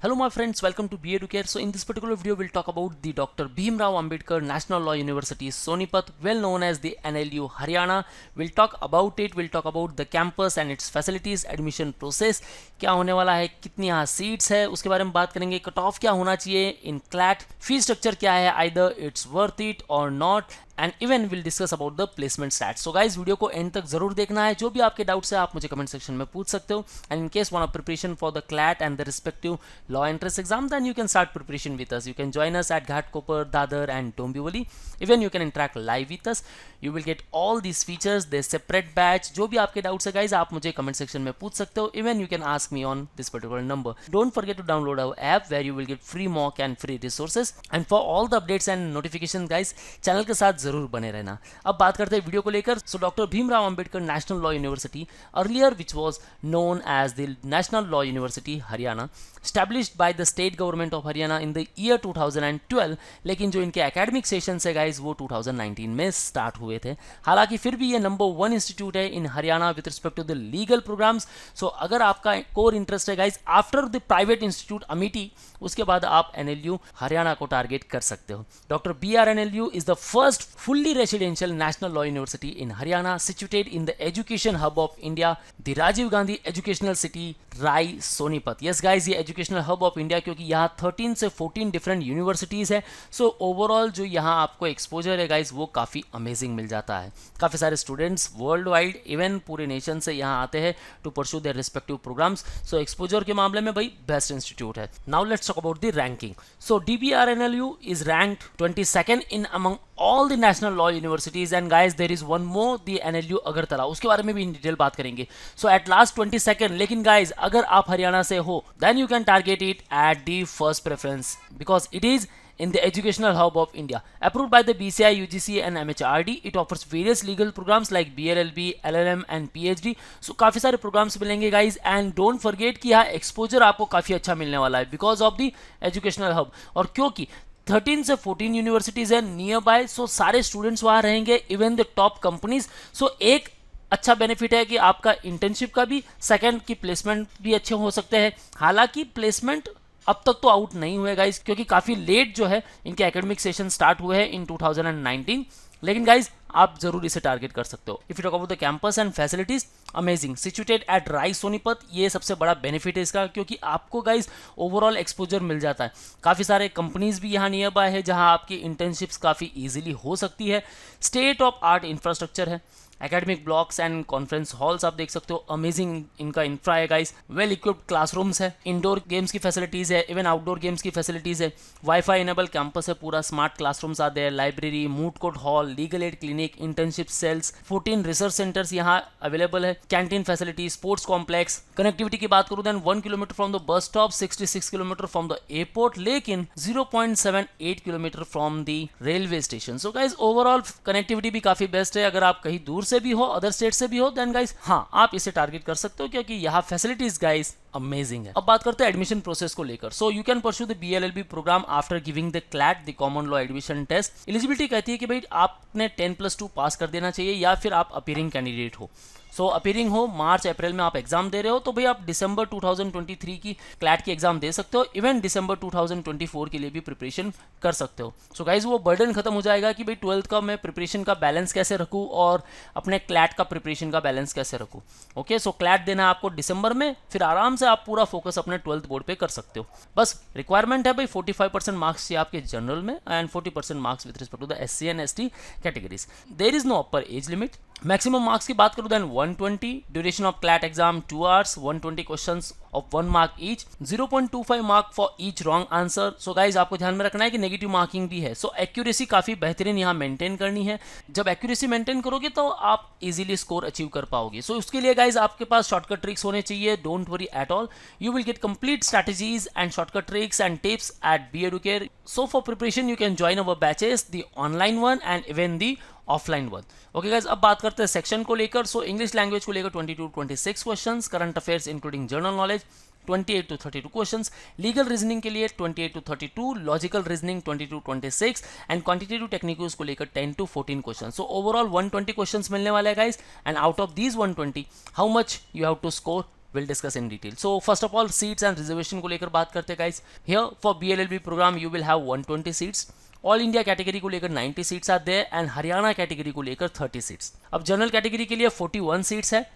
Hello my friends, welcome to BA Educare. So in this particular video we'll talk about the Dr. Bhimrao Ambedkar National Law University Sonipat, well known as the NLU Haryana. We'll talk about it, we'll talk about the campus and its facilities, admission process, क्या होने वाला है, कितनी यहाँ seats है, उसके बारे में बात करेंगे, कट ऑफ क्या होना चाहिए इन क्लैट, फी स्ट्रक्चर क्या है, आइदर इट्स वर्थ इट और not, and even will discuss about the placement stats. So guys video को एंड तक जरूर देखना है. जो भी आपके डाउट्स है आप मुझे कमेंट सेक्शन में पूछ सकते हो. And in case want preparation for the CLAT and the respective law entrance exam, then you can start preparation with us. You can join us at Ghatkopar, Dadar and Dombivli. Even you can interact live with us. You will get all these features, the separate batch. जो भी आपके doubts है guys आप मुझे comment section में पूछ सकते हो. Even you can ask me on this particular number. Don't forget to download our app where you will get free mock and free resources. And for all the updates and notification guys channel के साथ जरूर बने रहना. अब बात करते हैं video को लेकर. So Doctor Bhimrao Ambedkar National Law University, earlier which was known as the National Law University Haryana, established by the state government of Haryana in the year 2012, लेकिन जो इनके एकेडमिक सेशन है गाइज वो 2019 में स्टार्ट हुए थे. हालांकि फिर भी ये नंबर 1 इंस्टीट्यूट है in Haryana with respect to the legal programs. So अगर आपका कोर इंटरेस्ट है guys after the private institute Amity, उसके बाद आप एनएलयू हरियाणा को टारगेट कर सकते हो. Doctor BRNLU is the first fully residential National Law University in Haryana, situated in the education hub of India, the Rajiv Gandhi Educational City, Rai Sonipat. Yes guys, ये educational hub of India क्योंकि यहाँ 13 से 14 डिफरेंट यूनिवर्सिटीज़ है. So overall जो यहाँ आपको exposure है guys वो काफ़ी अमेजिंग मिल जाता है. काफ़ी सारे स्टूडेंट्स वर्ल्ड वाइड इवन पूरे नेशन से यहाँ आते हैं to pursue their respective programmes. So exposure के मामले में भाई बेस्ट इंस्टीट्यूट है. Now let's talk about the ranking. So DBRNLU is ranked 22nd in among all the national law universities, and guys there is one more, the NLU Agartala. उसके बारे में भी in detail बात करेंगे. सो एट लास्ट 22nd, लेकिन guys अगर आप हरियाणा से हो then you can target it at the first preference because it is in the educational hub of India, approved by the BCI, UGC and MHRD. It offers various legal programs like BLLB, LLM and PhD. So काफ़ी सारे programs मिलेंगे guys, and don't forget कि यहाँ exposure आपको काफ़ी अच्छा मिलने वाला है because of the educational hub. और क्योंकि 13 से 14 यूनिवर्सिटीज़ है नियर बाय, सो सारे स्टूडेंट्स वहाँ रहेंगे, इवन द टॉप कंपनीज. सो एक अच्छा बेनिफिट है कि आपका इंटर्नशिप का भी, सेकंड की प्लेसमेंट भी अच्छे हो सकते हैं. हालांकि प्लेसमेंट अब तक तो आउट नहीं हुए गाइज क्योंकि काफ़ी लेट जो है इनके एकेडमिक सेशन स्टार्ट हुए हैं इन 2019. लेकिन गाइज आप जरूर इसे टारगेट कर सकते हो. If you talk about the campus and facilities, amazing, situated at Rai Sonipat. ये सबसे बड़ा बेनिफिट है इसका क्योंकि आपको गाइज ओवरऑल एक्सपोजर मिल जाता है. काफ़ी सारे कंपनीज भी यहाँ नियर बाय है जहाँ आपकी इंटर्नशिप्स काफ़ी ईजिली हो सकती है. स्टेट ऑफ आर्ट इंफ्रास्ट्रक्चर है, academic blocks and conference halls आप देख सकते हो. अमेजिंग इनका इंफ्रा है गाइस. वेल इक्विप्ड क्लासरूम्स है, इंडोर गेम्स की फैसिलिटीज़ है, इवन आउटडोर गेम्स की फैसिलिटीज़ है. वाईफाई इनेबल कैंपस है पूरा, स्मार्ट क्लासरूम्स आते हैं, library, moot court hall, legal aid clinic, internship cells, 14 research centres यहाँ अवेलेबल है, canteen facility, sports complex. Connectivity की बात करूँ then 1 kilometre from the bus stop, 66 kilometre from the airport, लेकिन 0.78 kilometre from the railway station. So guys overall connectivity भी काफ़ी best है. अगर आप कहीं दूर से भी हो, अदर स्टेट से भी हो, देन गाइस हाँ आप इसे टारगेट कर सकते हो क्योंकि यहाँ फैसिलिटीज गाइस अमेजिंग है. अब बात करते हैं एडमिशन प्रोसेस को लेकर. So you can pursue the BLLB programme after giving the CLAT, the common law admission test. Eligibility कहती है कि भाई आपने 10+2 पास कर देना चाहिए या फिर आप अपीयरिंग कैंडिडेट हो. सो अपीयरिंग हो, मार्च अप्रैल में आप एग्जाम दे रहे हो तो भाई आप दिसंबर 2023 की क्लैट की एग्जाम दे सकते हो. इवन दिसंबर 2024 के लिए भी प्रिपरेशन कर सकते हो. सो गाइज वो बर्डन खत्म हो जाएगा कि भाई 12th का मैं प्रिपरेशन का बैलेंस कैसे रखूँ और अपने क्लैट का प्रिपरेशन का बैलेंस कैसे रखूँ. ओके, सो क्लैट देना है आपको दिसंबर में, फिर आराम से आप पूरा फोकस अपने 12th बोर्ड पे कर सकते हो. बस रिक्वायरमेंट है भाई 45% मार्क्स चाहिए आपके जनरल में and 40% marks with respect to the SC and ST categories. There is no upper age limit. Maximum marks की बात करूँ then 120. Duration of CLAT exam 2 hours, 120 questions of 1 mark each, 0.25 mark for each wrong answer. So guys आपको ध्यान में रखना है कि negative marking भी है. सो एक्यूरेसी काफ़ी बेहतरीन यहाँ मेंटेन करनी है. जब एक्यूरेसी मेंटेन करोगे तो आप इजीली स्कोर अचीव कर पाओगे. सो उसके लिए गाइज आपके पास शॉर्टकट ट्रिक्स होने चाहिए. Don't worry at all, you will get complete strategies and shortcut tricks and tips at BA Educare. So for preparation you can join our batches, the online one and even the offline one. Okay guys, अब बात करते हैं section को लेकर. So English language को लेकर 22-26 questions, current affairs including general knowledge 28-32 questions, legal reasoning के लिए 28-32, logical reasoning 22-26 and quantitative techniques को लेकर 10-14 क्वेश्चन. सो ओवरऑल 120 क्वेश्चंस मिलने वाले हैं guys. And out of these 120 how much you have to score will discuss in detail. So first of all seats and reservation को लेकर बात करते हैं guys. Here for BLLB programme you will have 120 seats. All India category को लेकर 90 seats are there and Haryana category को लेकर 30 seats. अब जनरल कैटेगरी के लिए 41 सीट्स है,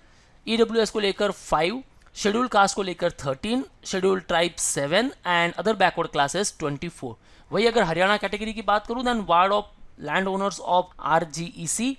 EWS को लेकर 5, शेड्यूल कास्ट को लेकर 13, schedule tribe 7 and other backward classes 24. वही अगर हरियाणा कैटेगरी की बात करूं then ward of land owners of RGEC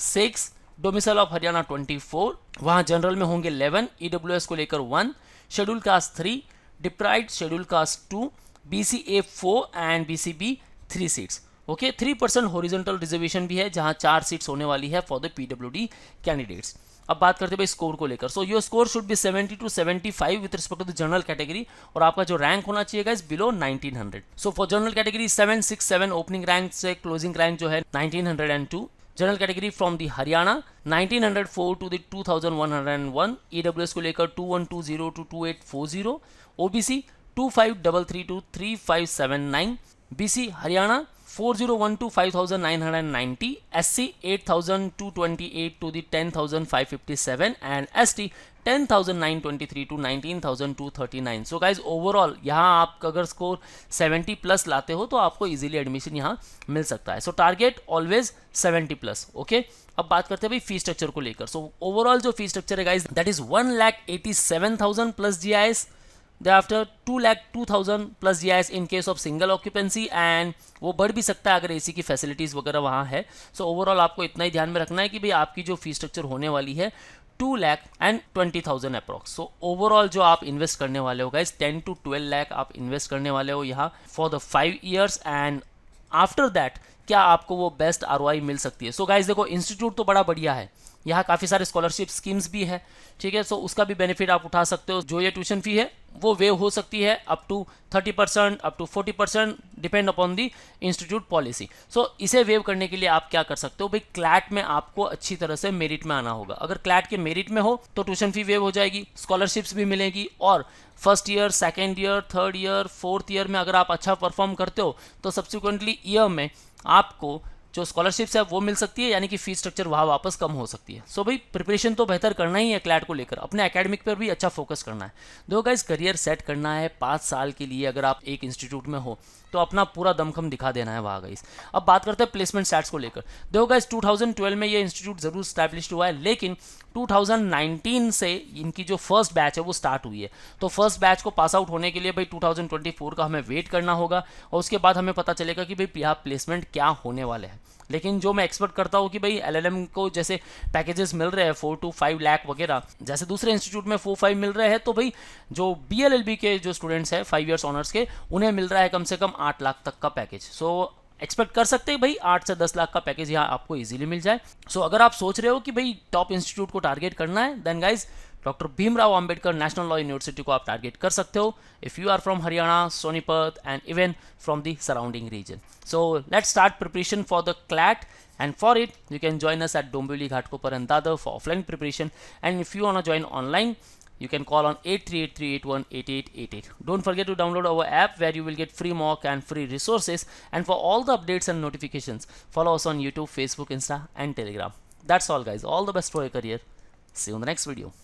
6, domicile of Haryana 24, वहां जनरल में होंगे 11, EWS को लेकर 1, schedule caste 3, deprived schedule caste 2, BCA 4 and BCB 3 seats. Okay 3% horizontal reservation भी है जहां 4 सीट्स होने वाली है फॉर द PWD कैंडिडेट्स. अब बात करते हैं भाई स्कोर को लेकर. So your score should be 70 to 75 with respect to the general category और आपका जो रैंक होना चाहिए guys below 1900. So for general category 767 opening rank से क्लोजिंग रैंक जो है 1902. General category from the Haryana 1904 to the 2101. EWS को लेकर 2120 to 2840. OBC 2533 to 3579. BC Haryana 4001 to 5990, SC 8228 to the 10557 and ST 10923 to 19239. So guys overall यहाँ आप अगर score 70 plus लाते हो तो आपको इजीली एडमिशन यहाँ मिल सकता है. सो टारगेट ऑलवेज 70 प्लस. ओके अब बात करते हैं भाई फी स्ट्रक्चर को लेकर. सो ओवरऑल जो फी स्ट्रक्चर है guys that is 1,87,000 plus GIS. Thereafter 2,02,000 plus GIS in case of single occupancy and वो बढ़ भी सकता है अगर AC की फैसिलिटीज़ वगैरह वहाँ है. सो ओवरऑल आपको इतना ही ध्यान में रखना है कि भाई आपकी जो फी स्ट्रक्चर होने वाली है 2,20,000 अप्रॉक्स. सो ओवरऑल जो आप इन्वेस्ट करने वाले हो गाइस 10 to 12 लाख आप इन्वेस्ट करने वाले हो यहाँ for the 5 years and after that क्या आपको वो बेस्ट ROI मिल सकती है. सो गाइस देखो इंस्टीट्यूट तो बड़ा बढ़िया है, यहाँ काफ़ी सारे स्कॉलरशिप स्कीम्स भी है. ठीक है सो उसका भी बेनिफिट आप उठा सकते हो. जो ये ट्यूशन फी है वो वेव हो सकती है up to 30% up to 40% depend upon the institute policy. So इसे वेव करने के लिए आप क्या कर सकते हो भाई क्लैट में आपको अच्छी तरह से मेरिट में आना होगा. अगर क्लैट के मेरिट में हो तो ट्यूशन फी वेव हो जाएगी, स्कॉलरशिप्स भी मिलेगी और first year, second year, third year, fourth year में अगर आप अच्छा परफॉर्म करते हो तो सब्सिक्वेंटली ईयर में आपको जो स्कॉलरशिप्स है वो मिल सकती है, यानी कि फीस स्ट्रक्चर वहाँ वापस कम हो सकती है. सो भाई प्रिपरेशन तो बेहतर करना ही है क्लैट को लेकर, अपने एकेडमिक पर भी अच्छा फोकस करना है. देखो गाइस करियर सेट करना है 5 साल के लिए. अगर आप एक इंस्टीट्यूट में हो तो अपना पूरा दमखम दिखा देना है वहाँ गाइस. अब बात करते हैं प्लेसमेंट स्टैट्स को लेकर. देखो गाइस 2012 में ये इंस्टीट्यूट जरूर स्टैब्लिश हुआ है लेकिन 2019 से इनकी जो फर्स्ट बैच है वो स्टार्ट हुई है. तो फर्स्ट बैच को पास आउट होने के लिए भाई 2024 का हमें वेट करना होगा और उसके बाद हमें पता चलेगा कि भाई यहाँ प्लेसमेंट क्या होने वाले हैं. लेकिन जो मैं एक्सपेक्ट करता हूँ कि भाई LLM को जैसे पैकेजेस मिल रहे हैं 4 to 5 लाख वगैरह जैसे दूसरे इंस्टीट्यूट में 4-5 मिल रहे हैं, तो भाई जो BLLB के जो स्टूडेंट्स हैं 5 years ऑनर्स के उन्हें मिल रहा है कम से कम 8 लाख तक का पैकेज. सो एक्सपेक्ट कर सकते हैं भाई 8 से 10 लाख का पैकेज यहाँ आपको इजीली मिल जाए. सो अगर आप सोच रहे हो कि भाई टॉप इंस्टीट्यूट को टारगेट करना है then guys Doctor Bhimrao Ambedkar National Law University को आप टारगेट कर सकते हो if you are from Haryana, Sonipat and even from the surrounding region. So let's start preparation for the CLAT and for it you can join us at Dombivli, Ghatkopar and Dadar for offline preparation, and if you want to join online you can call on 8383818888. Don't forget to download our app where you will get free mock and free resources, and for all the updates and notifications follow us on YouTube, Facebook, Insta and Telegram. That's all guys. All the best for your career. See you in the next video.